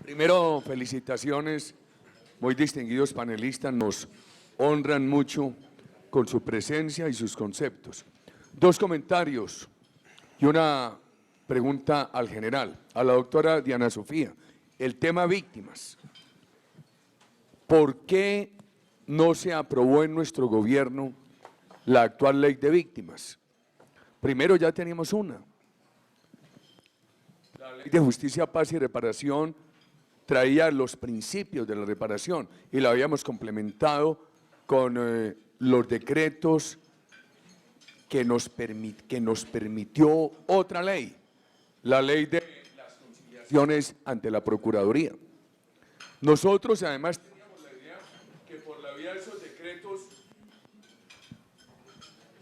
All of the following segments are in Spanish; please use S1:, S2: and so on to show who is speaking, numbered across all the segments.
S1: Primero, felicitaciones, muy distinguidos panelistas, nos honran mucho con su presencia y sus conceptos. Dos comentarios y una pregunta al general, a la doctora Diana Sofía. El tema víctimas. ¿Por qué no se aprobó en nuestro gobierno la actual ley de víctimas? Primero ya teníamos una. La ley de justicia, paz y reparación traía los principios de la reparación y la habíamos complementado con los decretos que nos permitió otra ley, la ley de las conciliaciones ante la Procuraduría. Nosotros además teníamos la idea que por la vía de esos decretos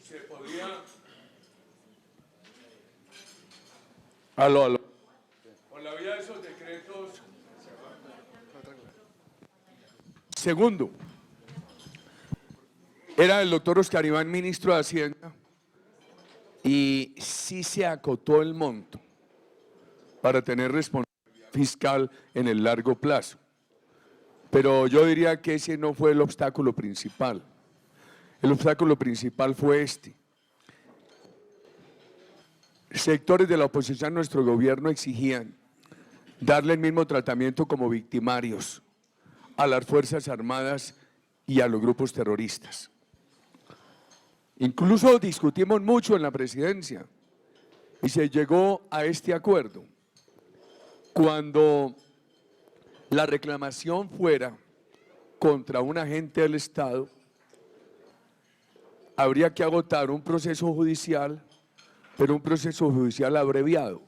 S1: se podía… Por la vía de esos decretos… Segundo, era el doctor Oscar Iván, ministro de Hacienda, y sí se acotó el monto para tener responsabilidad fiscal en el largo plazo. Pero yo diría que ese no fue el obstáculo principal. El obstáculo principal fue este. Sectores de la oposición a nuestro gobierno exigían darle el mismo tratamiento como victimarios a las Fuerzas Armadas y a los grupos terroristas. Incluso discutimos mucho en la presidencia y se llegó a este acuerdo. Cuando la reclamación fuera contra un agente del Estado, habría que agotar un proceso judicial, pero un proceso judicial abreviado,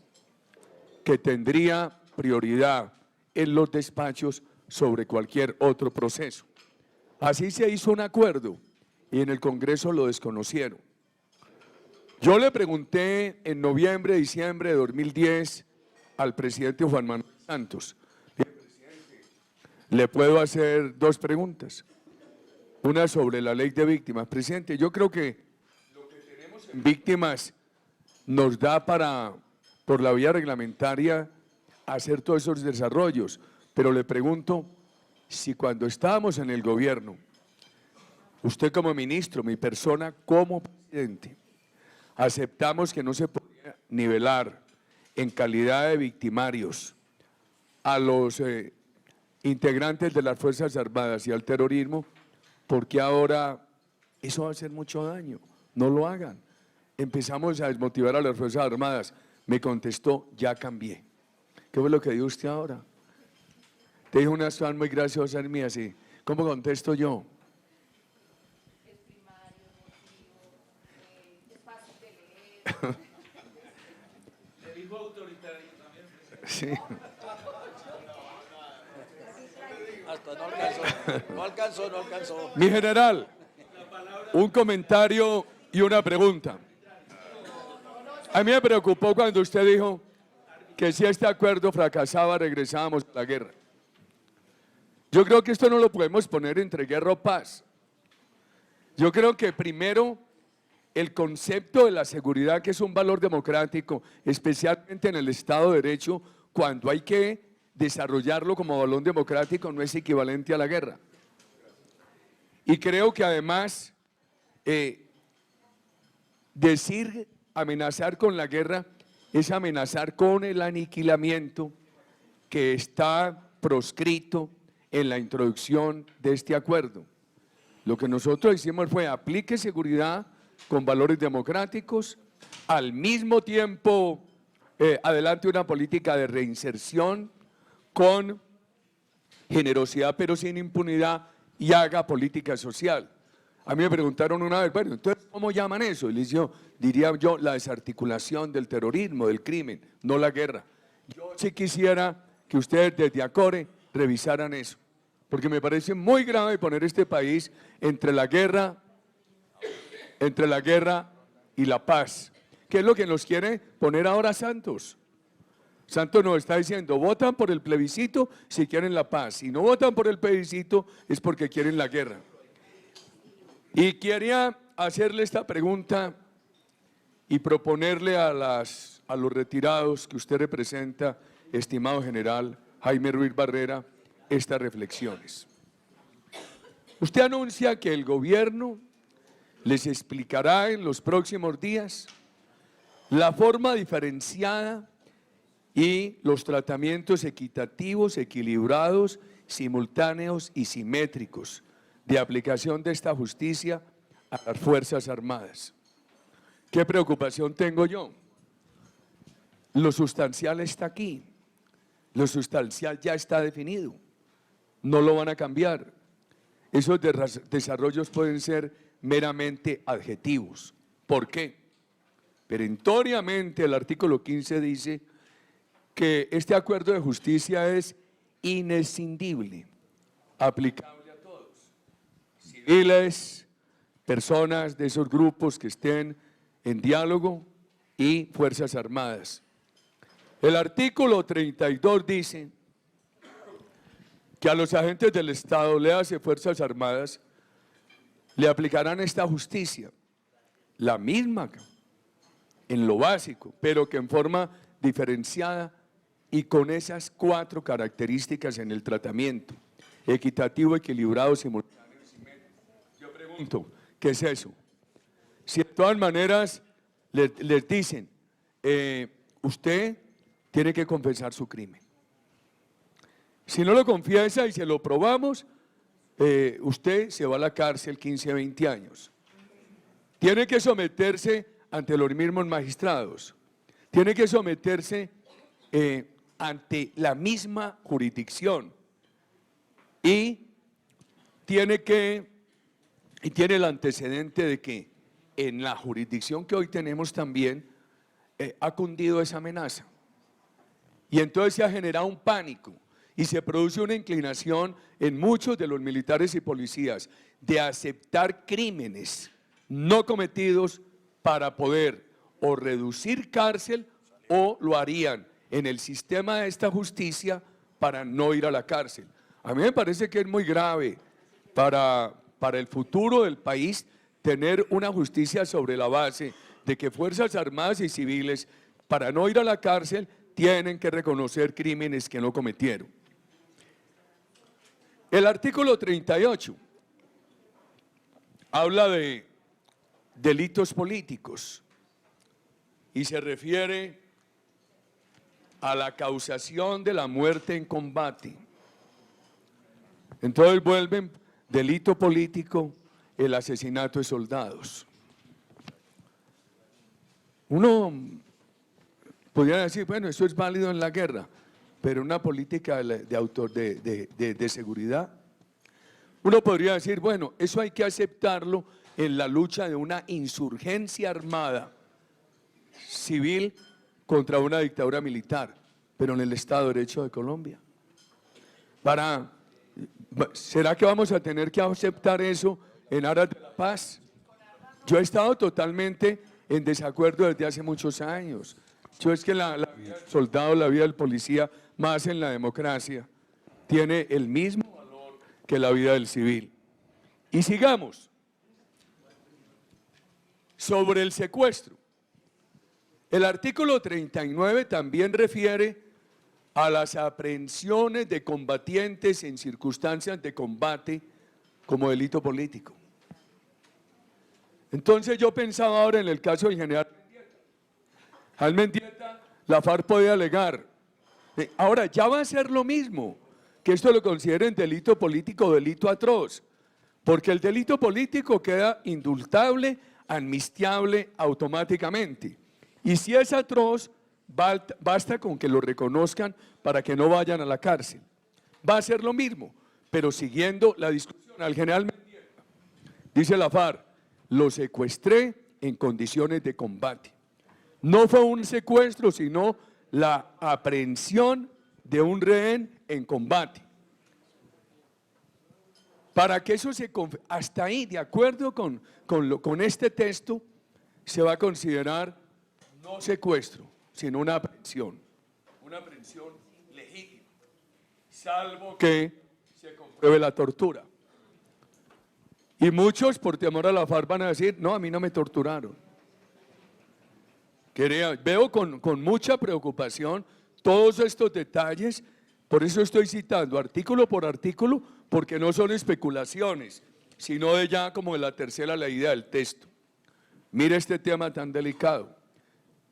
S1: que tendría prioridad en los despachos sobre cualquier otro proceso. Así se hizo un acuerdo y en el Congreso lo desconocieron. Yo le pregunté en noviembre, diciembre de 2010 al presidente Juan Manuel Santos, le puedo hacer dos preguntas, una sobre la ley de víctimas. Presidente, yo creo que lo que tenemos en víctimas nos da para, por la vía reglamentaria, hacer todos esos desarrollos, pero le pregunto si cuando estábamos en el gobierno, usted como ministro, mi persona como presidente, aceptamos que no se podía nivelar en calidad de victimarios a los integrantes de las Fuerzas Armadas y al terrorismo, porque ahora eso va a hacer mucho daño, no lo hagan. Empezamos a desmotivar a las Fuerzas Armadas. Me contestó, ya cambié. ¿Qué fue lo que dijo usted ahora? Te dijo una cosas muy graciosa en mí así. ¿Cómo contesto yo?
S2: Es primario, motivo, es fácil de leer.
S3: Le dijo autoritario también.
S1: Sí.
S3: Hasta no alcanzó.
S1: Mi general, un comentario y una pregunta. A mí me preocupó cuando usted dijo que si este acuerdo fracasaba regresábamos a la guerra. Yo creo que esto no lo podemos poner entre guerra o paz. Yo creo que primero el concepto de la seguridad, que es un valor democrático, especialmente en el Estado de Derecho, cuando hay que desarrollarlo como valor democrático, no es equivalente a la guerra. Y creo que además decir amenazar con la guerra es amenazar con el aniquilamiento que está proscrito en la introducción de este acuerdo. Lo que nosotros hicimos fue aplique seguridad con valores democráticos, al mismo tiempo adelante una política de reinserción con generosidad pero sin impunidad y haga política social. A mí me preguntaron una vez, bueno, entonces ¿cómo llaman eso? Y les diría yo la desarticulación del terrorismo, del crimen, no la guerra. Yo sí quisiera que ustedes desde ACORE revisaran eso, porque me parece muy grave poner este país entre la guerra y la paz, que es lo que nos quiere poner ahora Santos. Santos nos está diciendo, votan por el plebiscito si quieren la paz, si no votan por el plebiscito es porque quieren la guerra. Y quería hacerle esta pregunta y proponerle a los retirados que usted representa, estimado general, Jaime Ruiz Barrera estas reflexiones. Usted anuncia que el gobierno les explicará en los próximos días la forma diferenciada y los tratamientos equitativos, equilibrados, simultáneos y simétricos de aplicación de esta justicia a las Fuerzas Armadas. ¿Qué preocupación tengo yo? Lo sustancial está aquí, lo sustancial ya está definido, no lo van a cambiar. Esos desarrollos pueden ser meramente adjetivos. ¿Por qué? Perentoriamente el artículo 15 dice que este acuerdo de justicia es inescindible, aplicable a todos, civiles, personas de esos grupos que estén en diálogo y Fuerzas Armadas. El artículo 32 dice que a los agentes del Estado, léase Fuerzas Armadas, le aplicarán esta justicia, la misma en lo básico, pero que en forma diferenciada y con esas 4 características en el tratamiento: equitativo, equilibrado, simultáneo y simétrico. Yo pregunto, ¿qué es eso? Si de todas maneras les dicen, usted tiene que confesar su crimen. Si no lo confiesa y se lo probamos, usted se va a la cárcel 15, 20 años. Tiene que someterse ante los mismos magistrados. Tiene que someterse ante la misma jurisdicción. Y tiene el antecedente de que en la jurisdicción que hoy tenemos también ha cundido esa amenaza. Y entonces se ha generado un pánico y se produce una inclinación en muchos de los militares y policías de aceptar crímenes no cometidos para poder o reducir cárcel o lo harían en el sistema de esta justicia para no ir a la cárcel. A mí me parece que es muy grave para el futuro del país tener una justicia sobre la base de que Fuerzas Armadas y civiles, para no ir a la cárcel, tienen que reconocer crímenes que no cometieron. El artículo 38 habla de delitos políticos y se refiere a la causación de la muerte en combate. Entonces vuelven delito político el asesinato de soldados. Uno podría decir, bueno, eso es válido en la guerra, pero una política de seguridad, uno podría decir, bueno, eso hay que aceptarlo en la lucha de una insurgencia armada civil contra una dictadura militar, pero en el Estado de Derecho de Colombia. ¿Será que vamos a tener que aceptar eso en aras de la paz? Yo he estado totalmente en desacuerdo desde hace muchos años. Yo es que la vida del soldado, la vida del policía, más en la democracia, tiene el mismo valor que la vida del civil. Y sigamos. Sobre el secuestro. El artículo 39 también refiere a las aprehensiones de combatientes en circunstancias de combate como delito político. Entonces yo pensaba ahora en el caso del general Mendieta, la FARC podía alegar. Ahora ya va a ser lo mismo, que esto lo consideren delito político o delito atroz, porque el delito político queda indultable, amnistiable automáticamente. Y si es atroz, basta con que lo reconozcan para que no vayan a la cárcel. Va a ser lo mismo, pero siguiendo la discusión al general Mendieta, dice la FARC, lo secuestré en condiciones de combate. No fue un secuestro, sino la aprehensión de un rehén en combate. Para que eso hasta ahí, de acuerdo con este texto, se va a considerar no secuestro, sino una aprehensión legítima, salvo que se compruebe la tortura. Y muchos, por temor a la FARC, van a decir, no, a mí no me torturaron. Veo con mucha preocupación todos estos detalles, Por eso estoy citando artículo por artículo, porque no son especulaciones, sino de ya como de la tercera la idea del texto. Mire este tema tan delicado.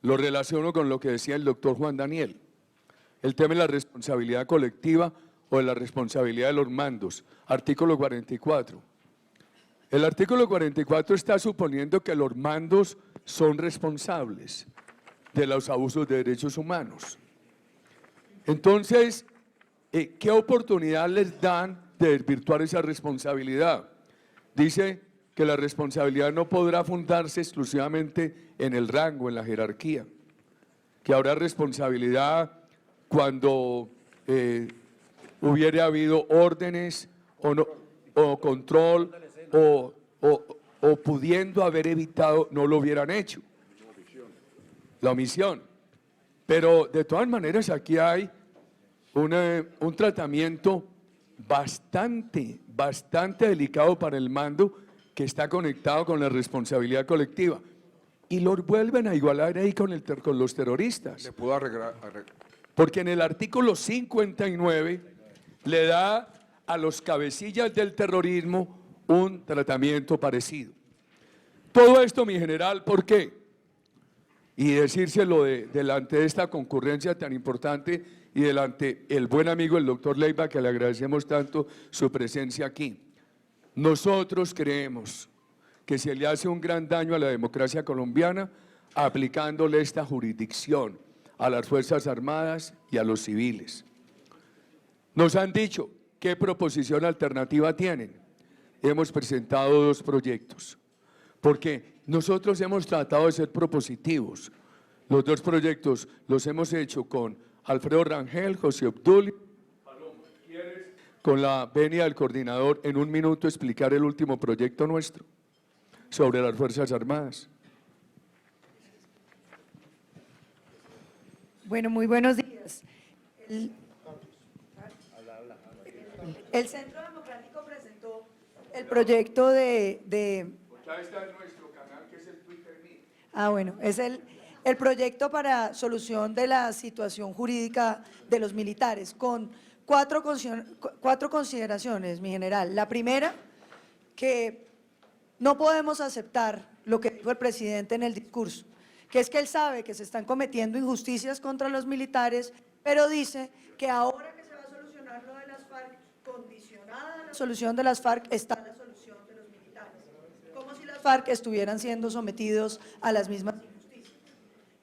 S1: Lo relaciono con lo que decía el doctor Juan Daniel. El tema de la responsabilidad colectiva o de la responsabilidad de los mandos. Artículo 44. El artículo 44 está suponiendo que los mandos son responsables de los abusos de derechos humanos. Entonces, ¿qué oportunidad les dan de desvirtuar esa responsabilidad? Dice que la responsabilidad no podrá fundarse exclusivamente en el rango, en la jerarquía, que habrá responsabilidad cuando hubiera habido órdenes o control o pudiendo haber evitado, no lo hubieran hecho. La omisión. Pero de todas maneras aquí hay un tratamiento bastante delicado para el mando que está conectado con la responsabilidad colectiva. Y los vuelven a igualar ahí con los terroristas.
S4: ¿Le puedo arreglar?
S1: Porque en el artículo 59 le da a los cabecillas del terrorismo un tratamiento parecido. Todo esto, mi general, ¿por qué? Y decírselo delante de esta concurrencia tan importante y delante el buen amigo, el doctor Leiva, que le agradecemos tanto su presencia aquí. Nosotros creemos que se le hace un gran daño a la democracia colombiana aplicándole esta jurisdicción a las Fuerzas Armadas y a los civiles. Nos han dicho qué proposición alternativa tienen. Hemos presentado 2 proyectos, porque nosotros hemos tratado de ser propositivos. Los 2 proyectos los hemos hecho con Alfredo Rangel, José Obdulio, con la venia del coordinador, en un minuto explicar el último proyecto nuestro sobre las Fuerzas Armadas.
S5: Bueno, muy buenos días. El Centro Democrático presentó el proyecto de
S1: Ya está en nuestro canal, que es el Twitter mío.
S5: bueno, es el proyecto para solución de la situación jurídica de los militares, con cuatro consideraciones, mi general. La primera, que no podemos aceptar lo que dijo el presidente en el discurso, que es que él sabe que se están cometiendo injusticias contra los militares, pero dice que ahora que se va a solucionar lo de las FARC, condicionada a la solución de las FARC, está la solución de los militares, como si las FARC estuvieran siendo sometidos a las mismas injusticias.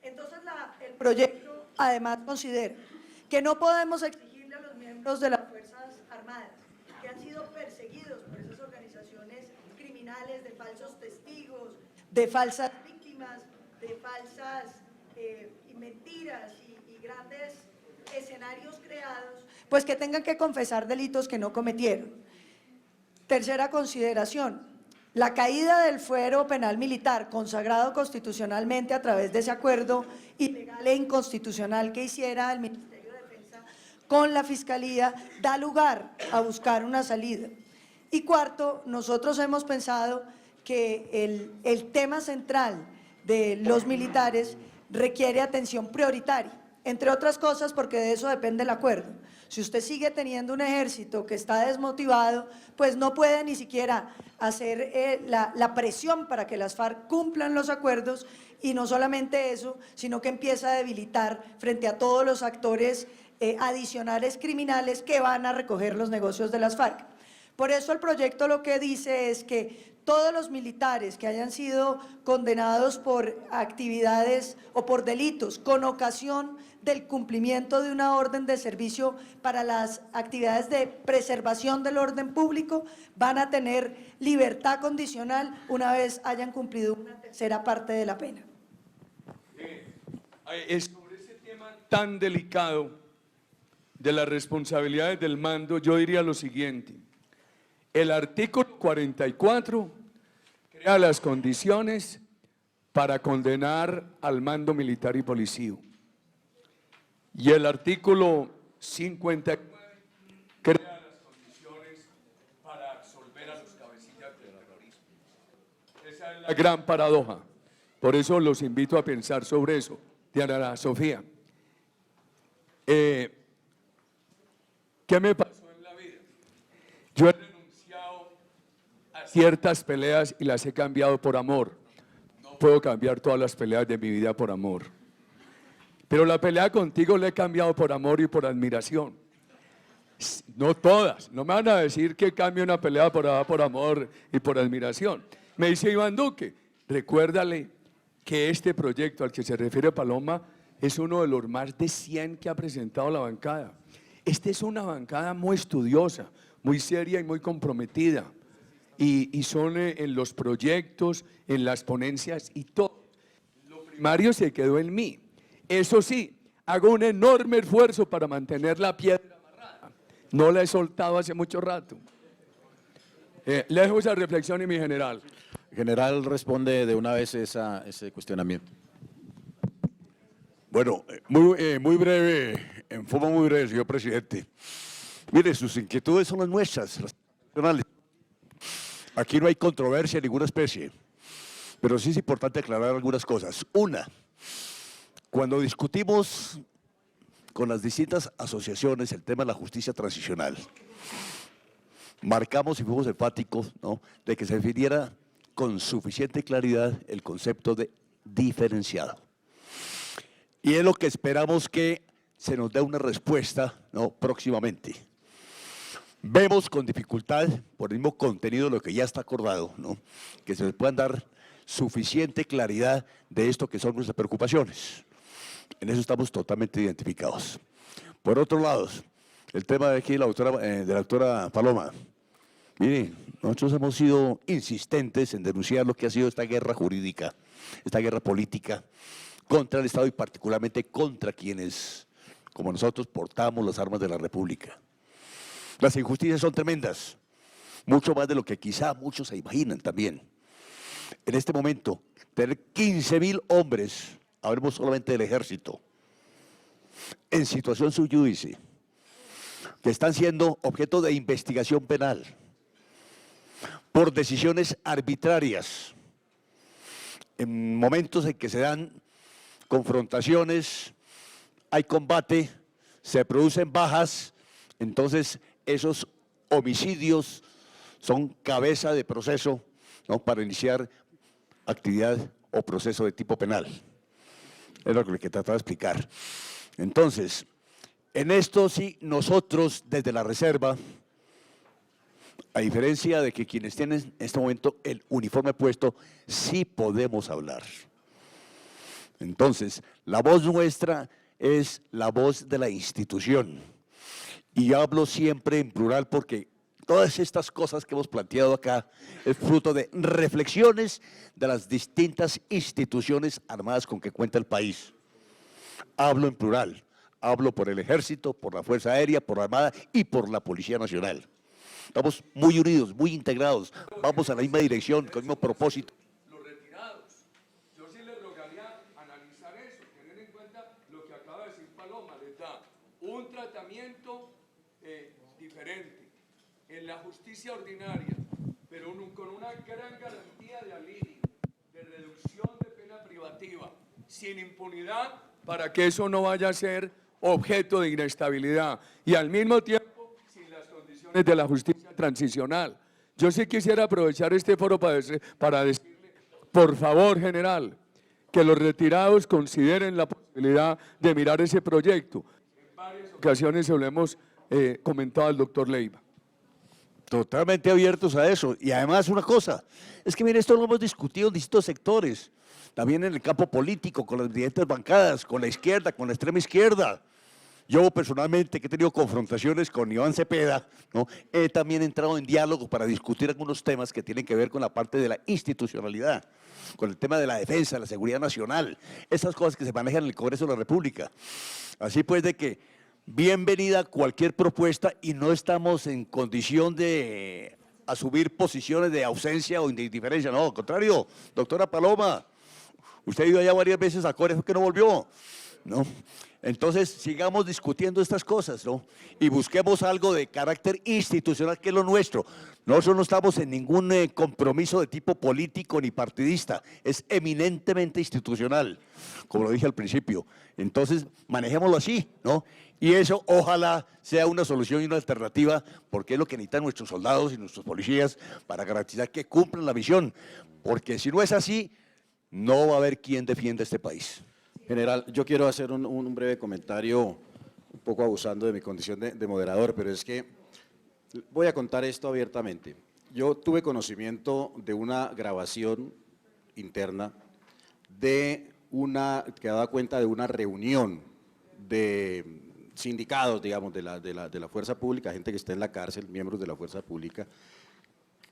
S5: Entonces, el proyecto además considera que no podemos exigirle a los miembros de las Fuerzas Armadas que han sido perseguidos por esas organizaciones criminales de falsos testigos, de falsas víctimas, de falsas mentiras y grandes escenarios creados, pues que tengan que confesar delitos que no cometieron. Tercera consideración, la caída del fuero penal militar consagrado constitucionalmente a través de ese acuerdo ilegal e inconstitucional que hiciera el Ministerio de Defensa con la Fiscalía da lugar a buscar una salida. Y cuarto, nosotros hemos pensado que el tema central de los militares requiere atención prioritaria, entre otras cosas porque de eso depende el acuerdo. Si usted sigue teniendo un ejército que está desmotivado, pues no puede ni siquiera hacer la presión para que las FARC cumplan los acuerdos, y no solamente eso, sino que empieza a debilitar frente a todos los actores adicionales criminales que van a recoger los negocios de las FARC. Por eso el proyecto lo que dice es que todos los militares que hayan sido condenados por actividades o por delitos con ocasión del cumplimiento de una orden de servicio para las actividades de preservación del orden público van a tener libertad condicional una vez hayan cumplido una tercera parte de la pena.
S1: Sobre ese tema tan delicado de las responsabilidades del mando, yo diría lo siguiente. El artículo 44 crea las condiciones para condenar al mando militar y policío. Y el artículo 59 crea las condiciones para absolver a los cabecillas del terrorismo. Esa es la gran paradoja. Por eso los invito a pensar sobre eso. Diana Sofía. ¿Qué me pasó en la vida? Yo he renunciado a ciertas peleas y las he cambiado por amor. No puedo cambiar todas las peleas de mi vida por amor. Pero la pelea contigo la he cambiado por amor y por admiración. No todas. No me van a decir que cambie una pelea por amor y por admiración. Me dice Iván Duque, recuérdale que este proyecto al que se refiere Paloma es uno de los más de 100 que ha presentado la bancada. Esta es una bancada muy estudiosa, muy seria y muy comprometida. Y son en los proyectos, en las ponencias y todo. Lo primario se quedó en mí. Eso sí, hago un enorme esfuerzo para mantener la piedra amarrada. No la he soltado hace mucho rato. Le dejo esa reflexión y mi general.
S4: General, responde de una vez ese cuestionamiento.
S6: Bueno, muy breve, en forma muy breve, señor presidente. Mire, sus inquietudes son las nuestras, las nacionales. Aquí no hay controversia de ninguna especie, pero sí es importante aclarar algunas cosas. Una, cuando discutimos con las distintas asociaciones el tema de la justicia transicional, marcamos y fuimos enfáticos, ¿no?, de que se definiera con suficiente claridad el concepto de diferenciado. Y es lo que esperamos que se nos dé una respuesta, ¿no?, próximamente. Vemos con dificultad, por el mismo contenido de lo que ya está acordado, ¿no?, que se les puedan dar suficiente claridad de esto que son nuestras preocupaciones. En eso estamos totalmente identificados. Por otro lado, el tema de aquí de la doctora Paloma. Mire, nosotros hemos sido insistentes en denunciar lo que ha sido esta guerra jurídica, esta guerra política contra el Estado y particularmente contra quienes, como nosotros, portamos las armas de la República. Las injusticias son tremendas, mucho más de lo que quizá muchos se imaginan también. En este momento, tener 15.000 hombres, hablemos solamente del ejército, en situación sub iudice, que están siendo objeto de investigación penal por decisiones arbitrarias, en momentos en que se dan confrontaciones, hay combate, se producen bajas, entonces esos homicidios son cabeza de proceso, ¿no?, para iniciar actividad o proceso de tipo penal. Es lo que trataba de explicar. Entonces, en esto sí, nosotros desde la Reserva, a diferencia de que quienes tienen en este momento el uniforme puesto, sí podemos hablar. Entonces, la voz nuestra es la voz de la institución. Y hablo siempre en plural porque todas estas cosas que hemos planteado acá es fruto de reflexiones de las distintas instituciones armadas con que cuenta el país. Hablo en plural, hablo por el Ejército, por la Fuerza Aérea, por la Armada y por la Policía Nacional. Estamos muy unidos, muy integrados, vamos a la misma dirección, con el mismo propósito.
S1: Los retirados, yo sí les rogaría analizar eso, tener en cuenta lo que acaba de decir Paloma, les da un tratamiento diferente en la justicia ordinaria, pero con una gran garantía de alivio, de reducción de pena privativa, sin impunidad, para que eso no vaya a ser objeto de inestabilidad y al mismo tiempo sin las condiciones de la justicia transicional. Yo sí quisiera aprovechar este foro para decirle, por favor, general, que los retirados consideren la posibilidad de mirar ese proyecto. En varias ocasiones se lo hemos comentado al doctor Leiva.
S6: Totalmente abiertos a eso. Y además una cosa, es que mire, esto lo hemos discutido en distintos sectores, también en el campo político, con las diferentes bancadas, con la izquierda, con la extrema izquierda. Yo personalmente, que he tenido confrontaciones con Iván Cepeda, ¿no?, he también entrado en diálogo para discutir algunos temas que tienen que ver con la parte de la institucionalidad, con el tema de la defensa, la seguridad nacional, esas cosas que se manejan en el Congreso de la República. Así pues, de que bienvenida cualquier propuesta y no estamos en condición de asumir posiciones de ausencia o de indiferencia, no, al contrario, doctora Paloma, usted ha ido allá varias veces a Corea, que no volvió. ¿no? Entonces, sigamos discutiendo estas cosas, ¿no? Y busquemos algo de carácter institucional, que es lo nuestro. Nosotros no estamos en ningún compromiso de tipo político ni partidista, es eminentemente institucional, como lo dije al principio. Entonces, manejémoslo así, ¿no? Y eso ojalá sea una solución y una alternativa, porque es lo que necesitan nuestros soldados y nuestros policías para garantizar que cumplan la misión. Porque si no es así, no va a haber quien defienda este país.
S4: General, yo quiero hacer un breve comentario, un poco abusando de mi condición de moderador, pero es que voy a contar esto abiertamente. Yo tuve conocimiento de una grabación interna que daba cuenta de una reunión de sindicados, digamos, de la fuerza pública, gente que está en la cárcel, miembros de la fuerza pública,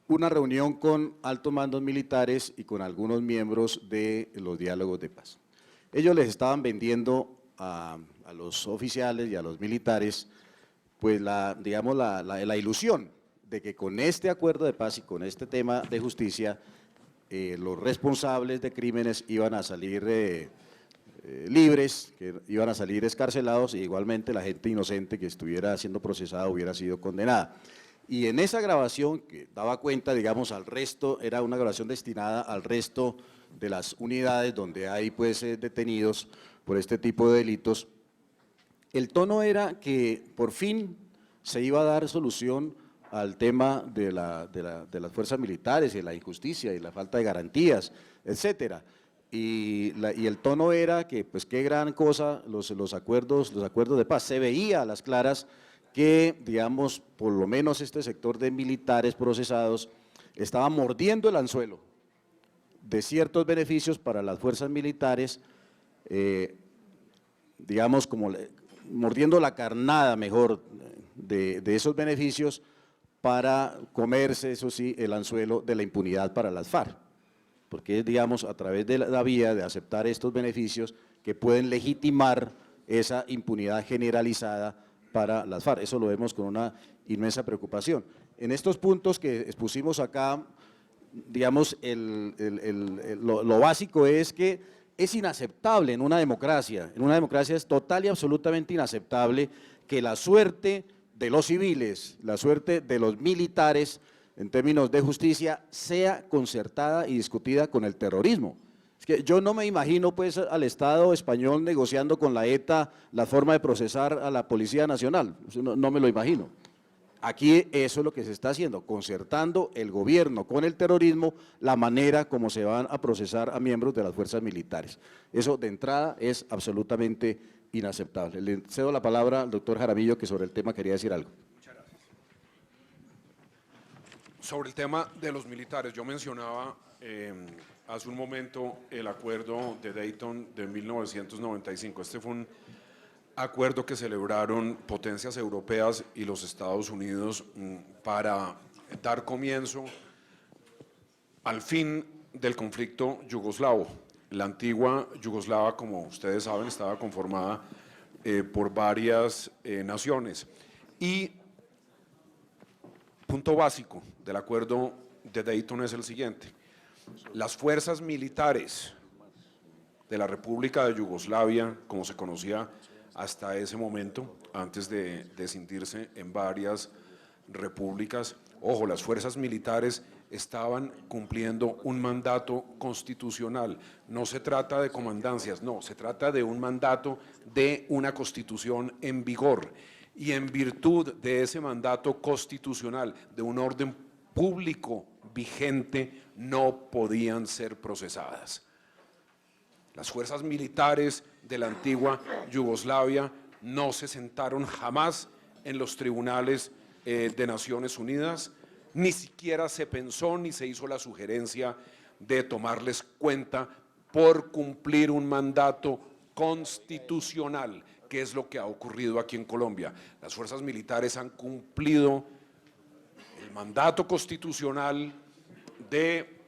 S4: una reunión con altos mandos militares y con algunos miembros de los diálogos de paz. Ellos les estaban vendiendo a los oficiales y a los militares, pues digamos la ilusión de que con este acuerdo de paz y con este tema de justicia, los responsables de crímenes iban a salir libres, que iban a salir excarcelados, y igualmente la gente inocente que estuviera siendo procesada hubiera sido condenada. Y en esa grabación, que daba cuenta, digamos, al resto, era una grabación destinada al resto de las unidades donde hay pues detenidos por este tipo de delitos, el tono era que por fin se iba a dar solución al tema de las fuerzas militares y de la injusticia y la falta de garantías, etcétera. Y el tono era que, pues, qué gran cosa los acuerdos de paz. Se veía a las claras que, digamos, por lo menos este sector de militares procesados estaba mordiendo el anzuelo de ciertos beneficios para las fuerzas militares, digamos, como mordiendo la carnada, mejor, de esos beneficios para comerse, eso sí, el anzuelo de la impunidad para las FARC. Porque es, digamos, a través de la vía de aceptar estos beneficios que pueden legitimar esa impunidad generalizada para las FARC. Eso lo vemos con una inmensa preocupación. En estos puntos que expusimos acá, digamos, lo básico es que es inaceptable en una democracia es total y absolutamente inaceptable que la suerte de los civiles, la suerte de los militares, en términos de justicia, sea concertada y discutida con el terrorismo. Es que yo no me imagino pues al Estado español negociando con la ETA la forma de procesar a la Policía Nacional, no me lo imagino. Aquí eso es lo que se está haciendo, concertando el gobierno con el terrorismo la manera como se van a procesar a miembros de las fuerzas militares. Eso de entrada es absolutamente inaceptable. Le cedo la palabra al doctor Jaramillo, que sobre el tema quería decir algo.
S7: Sobre el tema de los militares, yo mencionaba hace un momento el acuerdo de Dayton de 1995. Este fue un acuerdo que celebraron potencias europeas y los Estados Unidos para dar comienzo al fin del conflicto yugoslavo. La antigua Yugoslavia, como ustedes saben, estaba conformada por varias naciones. Y punto básico del acuerdo de Dayton es el siguiente: las fuerzas militares de la República de Yugoslavia, como se conocía hasta ese momento, antes de escindirse en varias repúblicas, ojo, las fuerzas militares estaban cumpliendo un mandato constitucional. No se trata de comandancias, no, se trata de un mandato de una constitución en vigor. Y en virtud de ese mandato constitucional, de un orden público vigente, no podían ser procesadas. Las fuerzas militares de la antigua Yugoslavia no se sentaron jamás en los tribunales de Naciones Unidas, ni siquiera se pensó ni se hizo la sugerencia de tomarles cuenta por cumplir un mandato constitucional, que es lo que ha ocurrido aquí en Colombia. Las fuerzas militares han cumplido el mandato constitucional de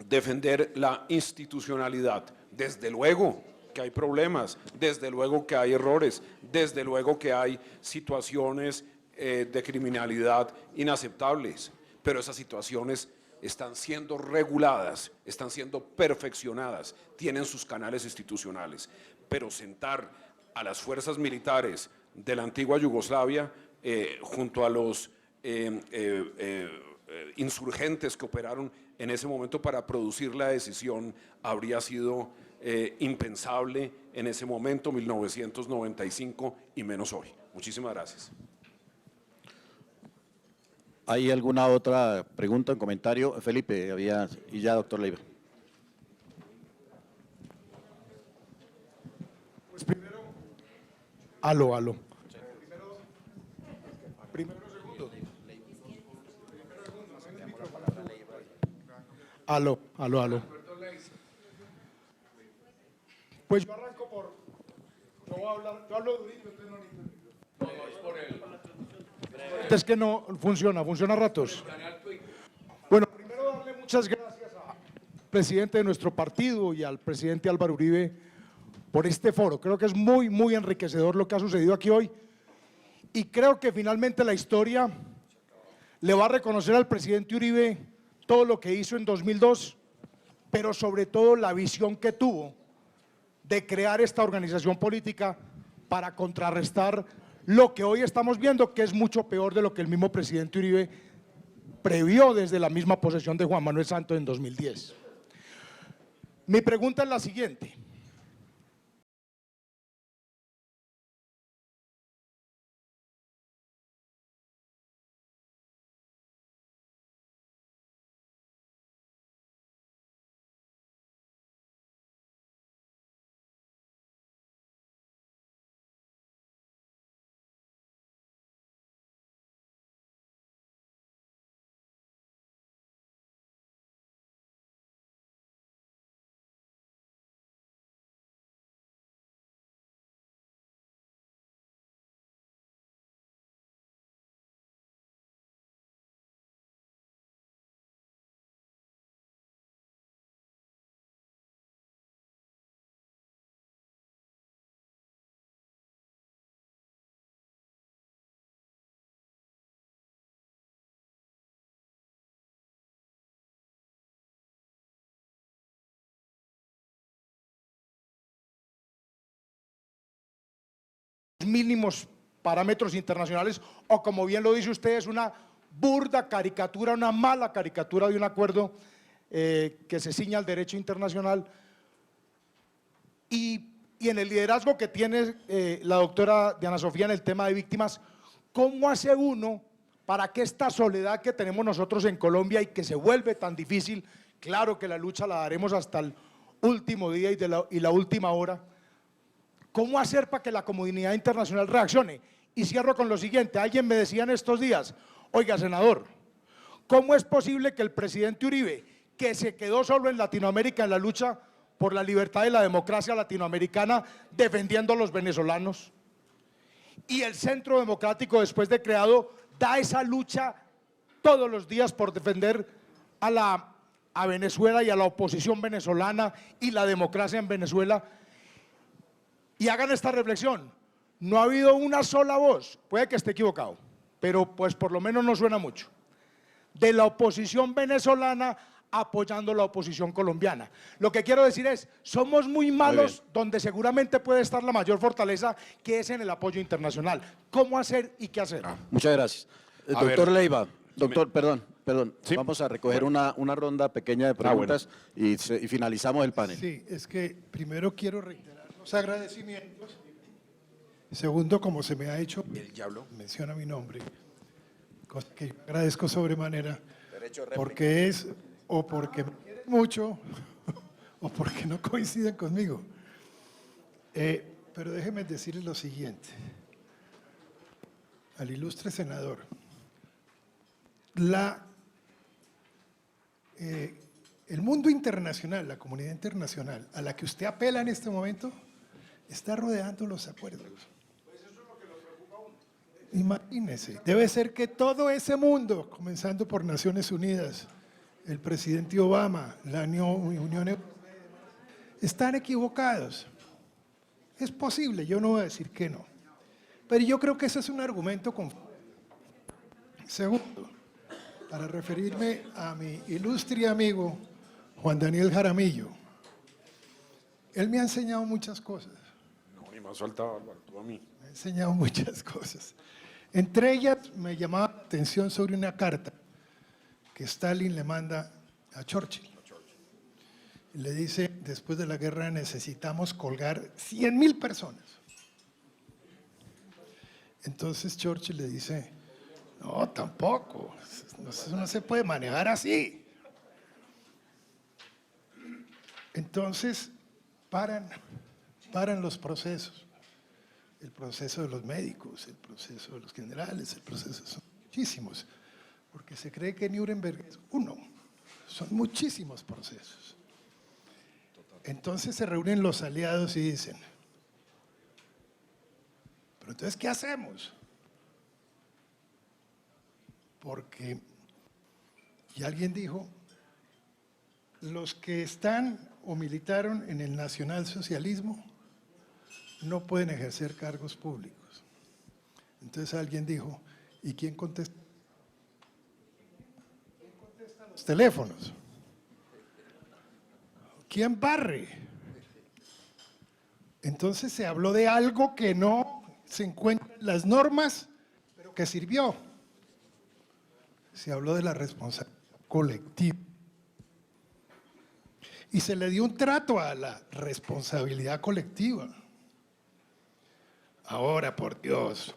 S7: defender la institucionalidad. Desde luego que hay problemas, desde luego que hay errores, desde luego que hay situaciones de criminalidad inaceptables, pero esas situaciones están siendo reguladas, están siendo perfeccionadas, tienen sus canales institucionales. pero sentar a las fuerzas militares de la antigua Yugoslavia junto a los insurgentes que operaron en ese momento para producir la decisión habría sido impensable en ese momento, 1995, y menos hoy. Muchísimas gracias.
S4: ¿Hay alguna otra pregunta o comentario? Felipe, y ya, doctor Leiva.
S8: Pues primero, aló. Primero, segundo. Aló. Pues yo arranco por, no voy a hablar, yo hablo durito, entonces no necesito. Es que no funciona a ratos. Bueno, primero darle muchas gracias al presidente de nuestro partido y al presidente Álvaro Uribe por este foro. Creo que es muy enriquecedor lo que ha sucedido aquí hoy y creo que finalmente la historia le va a reconocer al presidente Uribe todo lo que hizo en 2002, pero sobre todo la visión que tuvo de crear esta organización política para contrarrestar lo que hoy estamos viendo, que es mucho peor de lo que el mismo presidente Uribe previó desde la misma posesión de Juan Manuel Santos en 2010. Mi pregunta es la siguiente. Mínimos parámetros internacionales o, como bien lo dice usted, es una burda caricatura, una mala caricatura de un acuerdo que se ciña al derecho internacional y en el liderazgo que tiene la doctora Diana Sofía en el tema de víctimas. ¿Cómo hace uno para que esta soledad que tenemos nosotros en Colombia y que se vuelve tan difícil, claro que la lucha la daremos hasta el último día y la última hora, cómo hacer para que la comunidad internacional reaccione? Y cierro con lo siguiente. Alguien me decía en estos días, oiga, senador, ¿cómo es posible que el presidente Uribe, que se quedó solo en Latinoamérica en la lucha por la libertad y la democracia latinoamericana, defendiendo a los venezolanos, y el Centro Democrático, después de creado, da esa lucha todos los días por defender a Venezuela y a la oposición venezolana y la democracia en Venezuela? Y hagan esta reflexión, no ha habido una sola voz, puede que esté equivocado, pero pues por lo menos no suena mucho, de la oposición venezolana apoyando la oposición colombiana. Lo que quiero decir es, somos muy malos donde seguramente puede estar la mayor fortaleza, que es en el apoyo internacional. ¿Cómo hacer y qué hacer?
S4: Muchas gracias. Doctor Leiva, perdón, ¿sí? Vamos a recoger una ronda pequeña de preguntas y finalizamos el panel.
S8: Sí, es que primero quiero reiterar los agradecimientos. Segundo, como se me ha hecho, menciona mi nombre, cosa que agradezco sobremanera, porque es o porque me quieren mucho o porque no coinciden conmigo. Pero déjenme decirles lo siguiente, al ilustre senador. El mundo internacional, la comunidad internacional a la que usted apela en este momento, está rodeando los acuerdos. Pues eso es lo que nos preocupa a uno. Imagínese, debe ser que todo ese mundo, comenzando por Naciones Unidas, el presidente Obama, la Unión Europea, están equivocados. Es posible, yo no voy a decir que no, pero yo creo que ese es un argumento confuso. Segundo, para referirme a mi ilustre amigo Juan Daniel Jaramillo, él me ha enseñado muchas cosas.
S7: Más faltaba Álvaro, tú a mí.
S9: Me ha enseñado muchas cosas. Entre ellas me llamaba la atención sobre una carta que Stalin le manda a Churchill. Y le dice, después de la guerra necesitamos colgar 100.000 personas. Entonces Churchill le dice, no, tampoco, eso no se puede manejar así. Entonces paran los procesos. El proceso de los médicos, el proceso de los generales, el proceso, son muchísimos, porque se cree que Nuremberg es uno, son muchísimos procesos. Entonces se reúnen los aliados y dicen, pero entonces, ¿qué hacemos? Porque, y alguien dijo, los que están o militaron en el nacionalsocialismo no pueden ejercer cargos públicos. Entonces alguien dijo, ¿y quién contesta? ¿Quién contesta los teléfonos? ¿Quién barre? Entonces se habló de algo que no se encuentra en las normas, pero que sirvió. Se habló de la responsabilidad colectiva. Y se le dio un trato a la responsabilidad colectiva. Ahora, por Dios,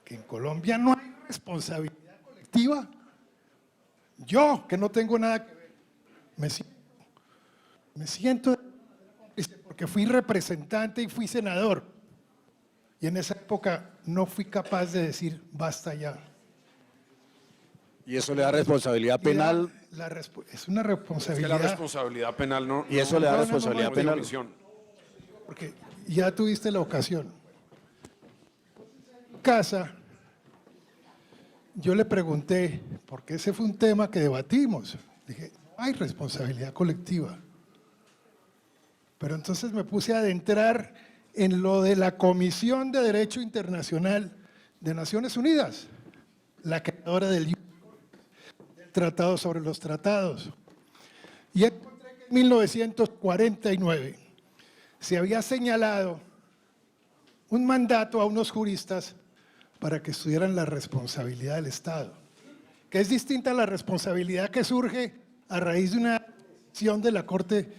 S9: que en Colombia no hay responsabilidad colectiva. Yo, que no tengo nada que ver, me siento porque fui representante y fui senador. Y en esa época no fui capaz de decir, basta ya.
S4: Y eso le da responsabilidad penal.
S9: Es una
S7: Es que
S9: responsabilidad.
S7: la responsabilidad penal no.
S4: Y eso le da
S7: no,
S4: responsabilidad
S7: no tiene
S4: penal.
S7: omisión.
S9: Porque ya tuviste la ocasión. En casa, yo le pregunté, porque ese fue un tema que debatimos. Dije, no hay responsabilidad colectiva. Pero entonces me puse a adentrar en lo de la Comisión de Derecho Internacional de Naciones Unidas, la creadora del Tratado sobre los Tratados. Y encontré que en 1949 se había señalado un mandato a unos juristas para que estudiaran la responsabilidad del Estado, que es distinta a la responsabilidad que surge a raíz de una decisión de la Corte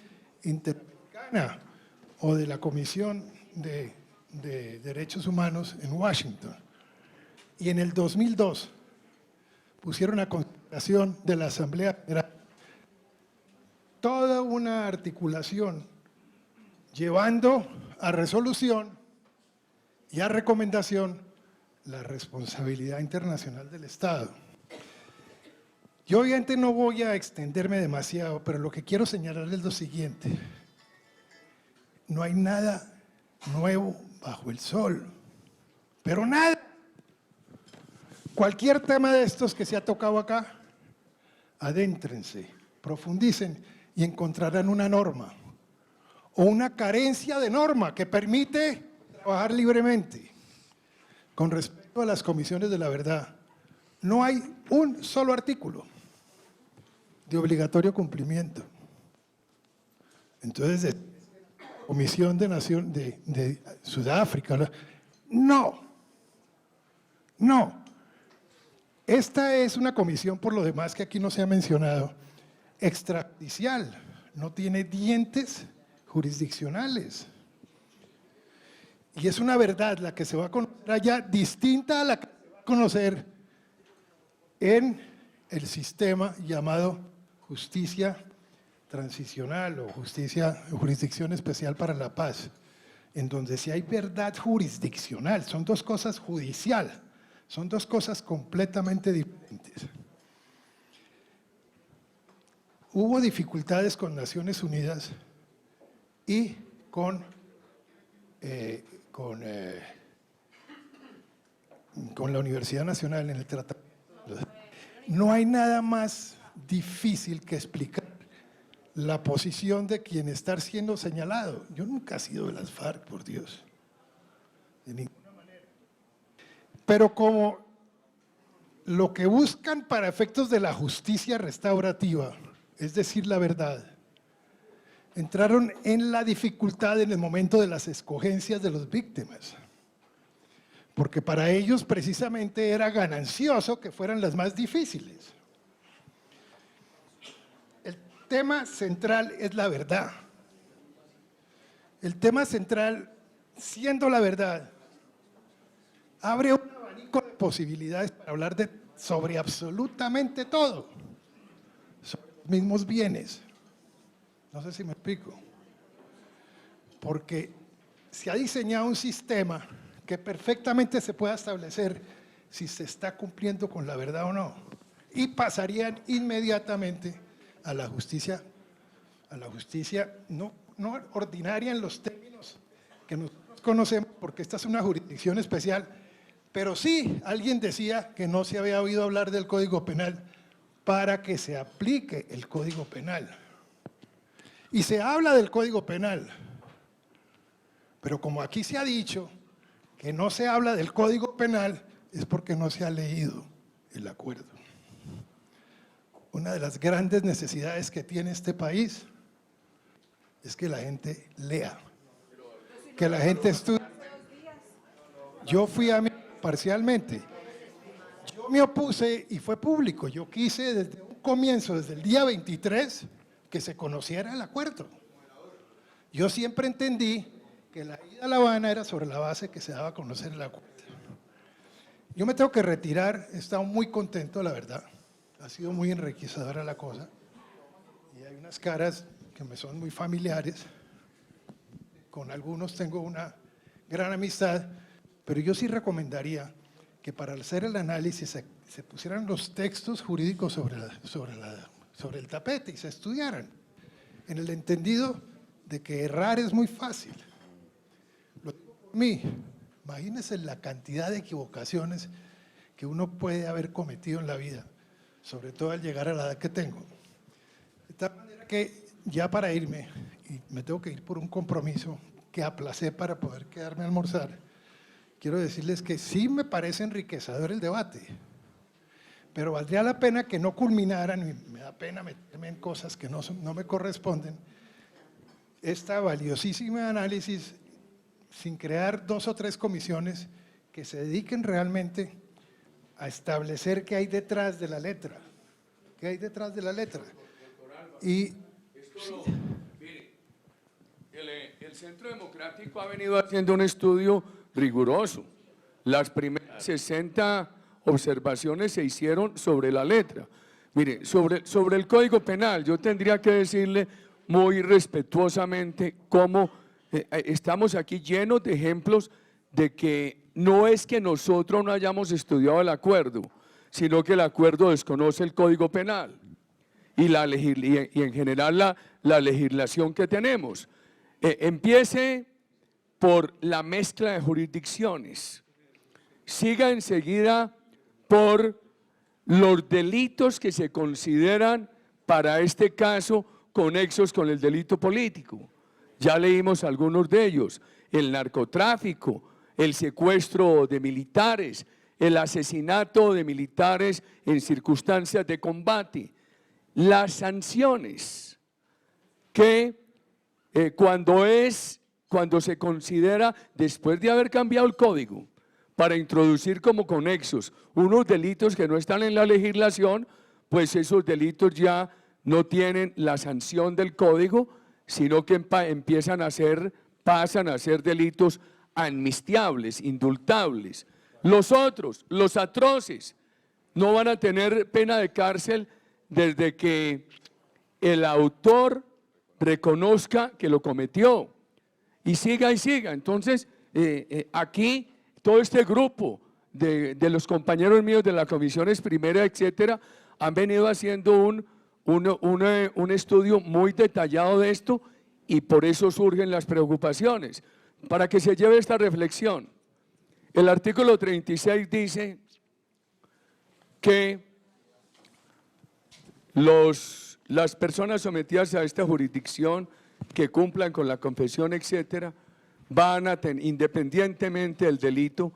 S9: Interamericana o de la Comisión de Derechos Humanos en Washington. Y en el 2002 pusieron a consideración de la Asamblea General toda una articulación llevando a resolución y a recomendación la responsabilidad internacional del Estado. Yo obviamente no voy a extenderme demasiado, pero lo que quiero señalar es lo siguiente. No hay nada nuevo bajo el sol, pero nada. Cualquier tema de estos que se ha tocado acá, adéntrense, profundicen y encontrarán una norma o una carencia de norma que permite trabajar libremente. Con respecto a las comisiones de la verdad, no hay un solo artículo de obligatorio cumplimiento. Entonces, de Comisión de Sudáfrica, no. Esta es una comisión, por lo demás, que aquí no se ha mencionado, extrajudicial, no tiene dientes jurisdiccionales. Y es una verdad la que se va a conocer allá, distinta a la que se va a conocer en el sistema llamado justicia transicional o jurisdicción especial para la paz, en donde si hay verdad jurisdiccional, son dos cosas judicial, son dos cosas completamente diferentes. Hubo dificultades con Naciones Unidas y con la Universidad Nacional en el tratado. No hay nada más difícil que explicar la posición de quien está siendo señalado. Yo nunca he sido de las FARC, por Dios, de ninguna manera. Pero como lo que buscan para efectos de la justicia restaurativa, es decir, la verdad, entraron en la dificultad en el momento de las escogencias de las víctimas, porque para ellos precisamente era ganancioso que fueran las más difíciles. El tema central es la verdad. El tema central, siendo la verdad, abre un abanico de posibilidades para hablar sobre absolutamente todo, sobre los mismos bienes. No sé si me explico. Porque se ha diseñado un sistema que perfectamente se pueda establecer si se está cumpliendo con la verdad o no. Y pasarían inmediatamente a la justicia no ordinaria en los términos que nosotros conocemos, porque esta es una jurisdicción especial, pero sí, alguien decía que no se había oído hablar del Código Penal para que se aplique el Código Penal. Y se habla del Código Penal, pero como aquí se ha dicho que no se habla del Código Penal, es porque no se ha leído el acuerdo. Una de las grandes necesidades que tiene este país es que la gente lea, que la gente estudie. Yo fui a mí parcialmente. Yo me opuse y fue público. Yo quise desde un comienzo, desde el día 23, que se conociera el acuerdo. Yo siempre entendí que la ida a La Habana era sobre la base que se daba a conocer el acuerdo. Yo me tengo que retirar, he estado muy contento, la verdad. Ha sido muy enriquecedora la cosa. Y hay unas caras que me son muy familiares. Con algunos tengo una gran amistad, pero yo sí recomendaría que para hacer el análisis se pusieran los textos jurídicos sobre el tapete y se estudiaran, en el entendido de que errar es muy fácil. Lo digo por mí, imagínense la cantidad de equivocaciones que uno puede haber cometido en la vida, sobre todo al llegar a la edad que tengo. De tal manera que ya para irme, y me tengo que ir por un compromiso que aplacé para poder quedarme a almorzar, quiero decirles que sí me parece enriquecedor el debate, pero valdría la pena que no culminaran, y me da pena meterme en cosas que no me corresponden, esta valiosísima análisis sin crear 2 o 3 comisiones que se dediquen realmente a establecer qué hay detrás de la letra, qué hay detrás de la letra. Y
S1: el Centro Democrático ha venido haciendo un estudio riguroso. Las primeras 60 observaciones se hicieron sobre la letra. Mire, sobre el Código Penal, yo tendría que decirle muy respetuosamente cómo estamos aquí llenos de ejemplos de que no es que nosotros no hayamos estudiado el acuerdo, sino que el acuerdo desconoce el Código Penal y en general la legislación que tenemos. Empiece por la mezcla de jurisdicciones, siga enseguida por los delitos que se consideran para este caso conexos con el delito político. Ya leímos algunos de ellos: el narcotráfico, el secuestro de militares, el asesinato de militares en circunstancias de combate, las sanciones que cuando se considera, después de haber cambiado el código, para introducir como conexos unos delitos que no están en la legislación, pues esos delitos ya no tienen la sanción del código, sino que pasan a ser delitos amnistiables, indultables. Los otros, los atroces, no van a tener pena de cárcel desde que el autor reconozca que lo cometió y siga y siga. Entonces, aquí todo este grupo de los compañeros míos de la Comisiones Primera, etcétera, han venido haciendo un estudio muy detallado de esto, y por eso surgen las preocupaciones. Para que se lleve esta reflexión, el artículo 36 dice que las personas sometidas a esta jurisdicción que cumplan con la confesión, etcétera, van a tener, independientemente del delito,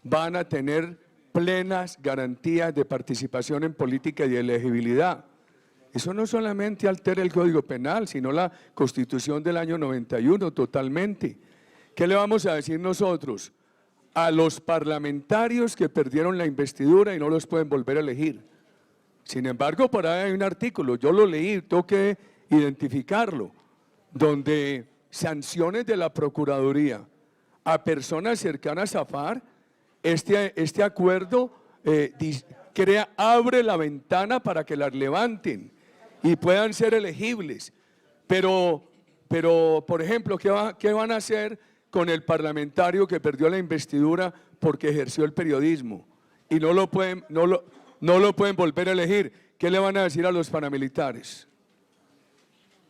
S1: van a tener plenas garantías de participación en política y de elegibilidad. Eso no solamente altera el Código Penal, sino la Constitución del año 91 totalmente. ¿Qué le vamos a decir nosotros? A los parlamentarios que perdieron la investidura y no los pueden volver a elegir. Sin embargo, por ahí hay un artículo, yo lo leí, tengo que identificarlo, donde sanciones de la Procuraduría a personas cercanas a FARC, este acuerdo abre la ventana para que las levanten y puedan ser elegibles. Pero por ejemplo, ¿qué van a hacer con el parlamentario que perdió la investidura porque ejerció el periodismo y no lo pueden volver a elegir? ¿Qué le van a decir a los paramilitares?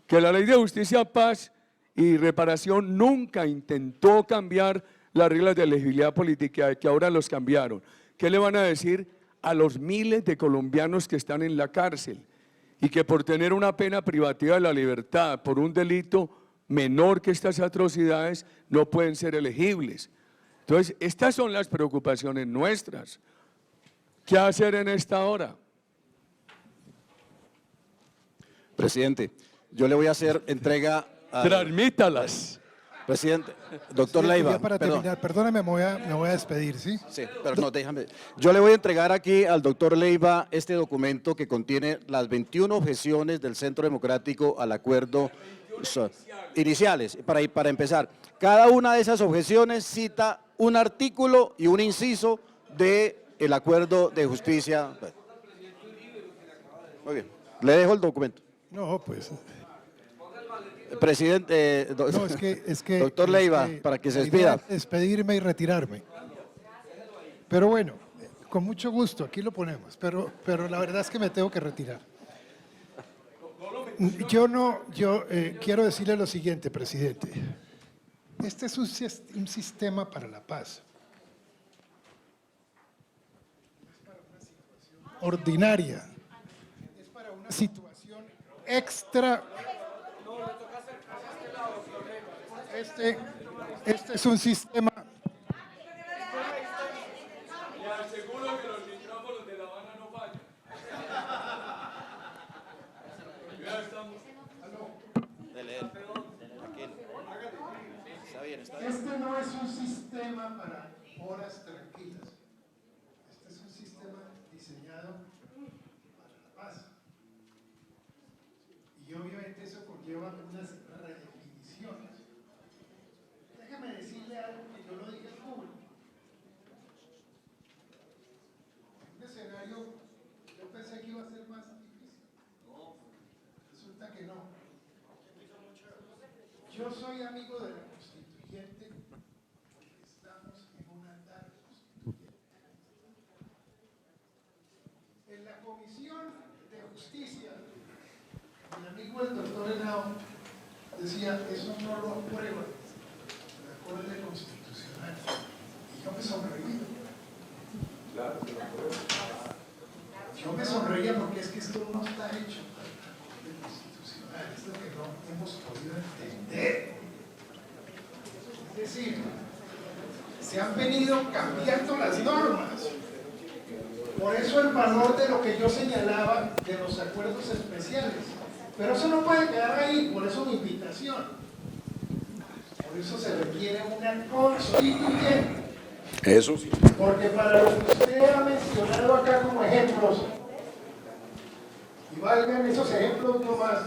S1: Que la Ley de Justicia, Paz y Reparación nunca intentó cambiar las reglas de elegibilidad política, que ahora los cambiaron. ¿Qué le van a decir a los miles de colombianos que están en la cárcel y que por tener una pena privativa de la libertad por un delito menor que estas atrocidades no pueden ser elegibles? Entonces, estas son las preocupaciones nuestras. ¿Qué hacer en esta hora?
S4: Presidente, yo le voy a hacer entrega a...
S1: Transmítalas.
S4: Presidente, doctor
S9: Sí,
S4: Leiva,
S9: ya para
S4: perdón.
S9: terminar, perdóneme, me voy a despedir, ¿sí?
S4: Sí, pero no, déjame. Yo le voy a entregar aquí al doctor Leiva este documento que contiene las 21 objeciones del Centro Democrático al acuerdo iniciales. Para empezar, cada una de esas objeciones cita un artículo y un inciso del acuerdo de justicia. Muy bien, le dejo el documento.
S9: No, pues...
S4: Presidente,
S9: No, es que
S4: doctor Leiva, para que se
S9: la idea
S4: despida.
S9: es despedirme y retirarme. Pero bueno, con mucho gusto, aquí lo ponemos, pero la verdad es que me tengo que retirar. Yo quiero decirle lo siguiente, presidente. Este es un sistema para la paz. Es para una situación ordinaria. Es para una situación extra. Este es un sistema.
S1: Le aseguro que los micrófonos de La Habana no fallan. Ya estamos.
S9: Este no es un sistema para horas tranquilas. Este es un sistema diseñado para la paz. Y obviamente eso conlleva unas redefiniciones. Déjeme decirle algo que yo lo dije al público. Un escenario, yo pensé que iba a ser más difícil. Resulta que no. Yo soy amigo de la constituyente porque estamos en un andar constituyente. En la Comisión de Justicia, mi amigo el doctor Henao decía, eso no lo aprueba la Corte Constitucional. Y yo me sonreía. Yo me sonreía porque es que esto no está hecho para la Corte Constitucional, es lo que no hemos podido entender. Es decir, se han venido cambiando las normas. Por eso el valor de lo que yo señalaba de los acuerdos especiales. Pero eso no puede quedar ahí, por eso mi invitación. Por eso se requiere una constituyente.
S7: Eso sí.
S9: Porque para lo que usted ha mencionado acá como ejemplos, y valgan esos ejemplos no más,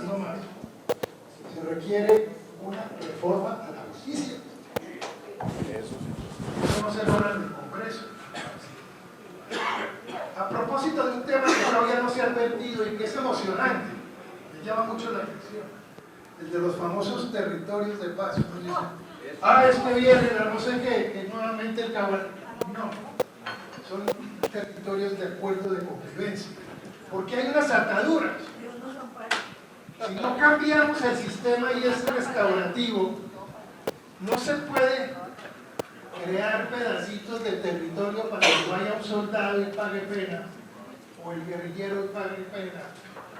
S9: se requiere una reforma a la justicia. Eso no se logra en el Congreso. A propósito de un tema que todavía no se ha advertido y que es emocionante, me llama mucho la atención, el de los famosos territorios de paz. Es que viene la no sé qué, que nuevamente el cabal. No, son territorios de acuerdo de convivencia, porque hay unas ataduras. Si no cambiamos el sistema y es restaurativo, no se puede crear pedacitos de territorio para que vaya un soldado y pague pena, o el guerrillero y pague pena,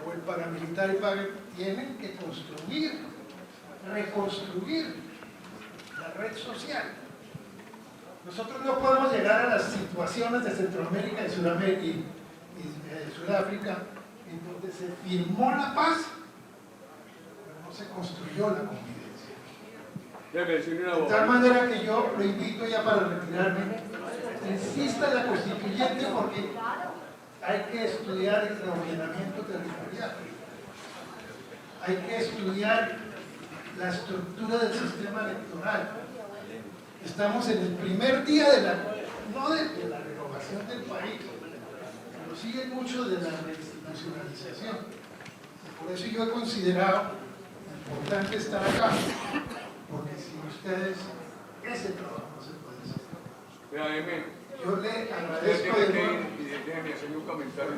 S9: o el paramilitar y pague. Tienen que construir, reconstruir la red social. Nosotros no podemos llegar a las situaciones de Centroamérica y Sudáfrica en donde se firmó la paz, pero no se construyó la convivencia. De tal manera que yo lo invito ya para retirarme, insista en la constituyente porque hay que estudiar el reordenamiento territorial, hay que estudiar la estructura del sistema electoral. Estamos en el primer día de no de la renovación del país, pero sigue mucho de la reinstitucionalización. Por eso yo he considerado importante estar acá, porque sin ustedes ese trabajo no se puede hacer. Yo le agradezco de nuevo.
S1: Déjeme hacer un comentario.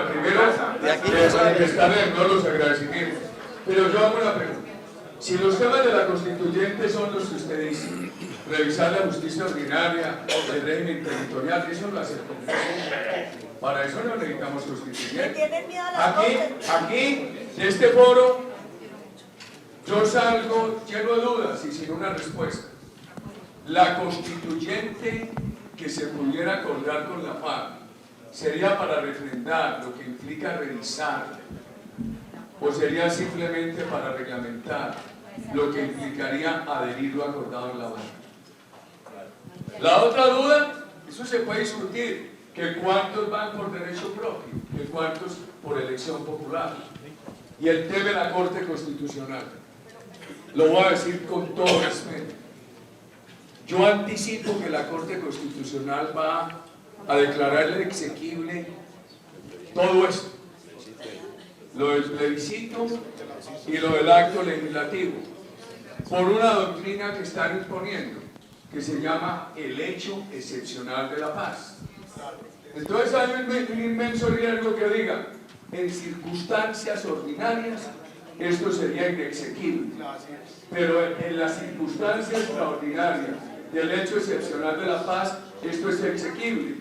S1: Primero, está bien, no los agradecimientos. Pero yo hago una pregunta. Si los temas de la constituyente son los que usted dice, revisar la justicia ordinaria, el régimen territorial, eso lo hace el Congreso. Para eso no necesitamos constituyente. Aquí, de este foro, yo salgo lleno de dudas y sin una respuesta. La constituyente que se pudiera acordar con la FARC sería para refrendar, lo que implica revisar, o sería simplemente para reglamentar, lo que implicaría adherir lo acordado en La Habana. La otra duda, eso se puede discutir, que cuántos van por derecho propio, que cuántos por elección popular. Y el tema de la Corte Constitucional, lo voy a decir con todo respeto. Yo anticipo que la Corte Constitucional va a declararle exequible todo esto, lo del plebiscito y lo del acto legislativo, por una doctrina que están imponiendo, que se llama el hecho excepcional de la paz. Entonces hay un inmenso riesgo que diga, en circunstancias ordinarias, esto sería inexequible, pero en las circunstancias extraordinarias del hecho excepcional de la paz, esto es exequible.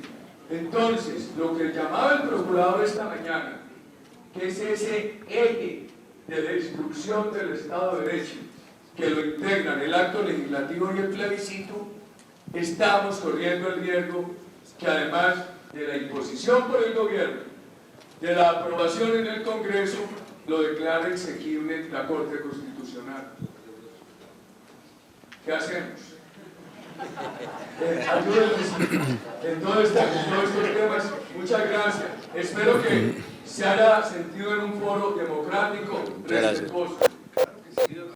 S1: Entonces, lo que llamaba el procurador esta mañana, que es ese eje de destrucción del Estado de Derecho, que lo integran el acto legislativo y el plebiscito, estamos corriendo el riesgo que además de la imposición por el gobierno, de la aprobación en el Congreso, lo declare exequible la Corte Constitucional. ¿Qué hacemos? Ayúdennos en todos estos temas. Muchas gracias. Espero que se haya sentido en un foro democrático, respetuoso.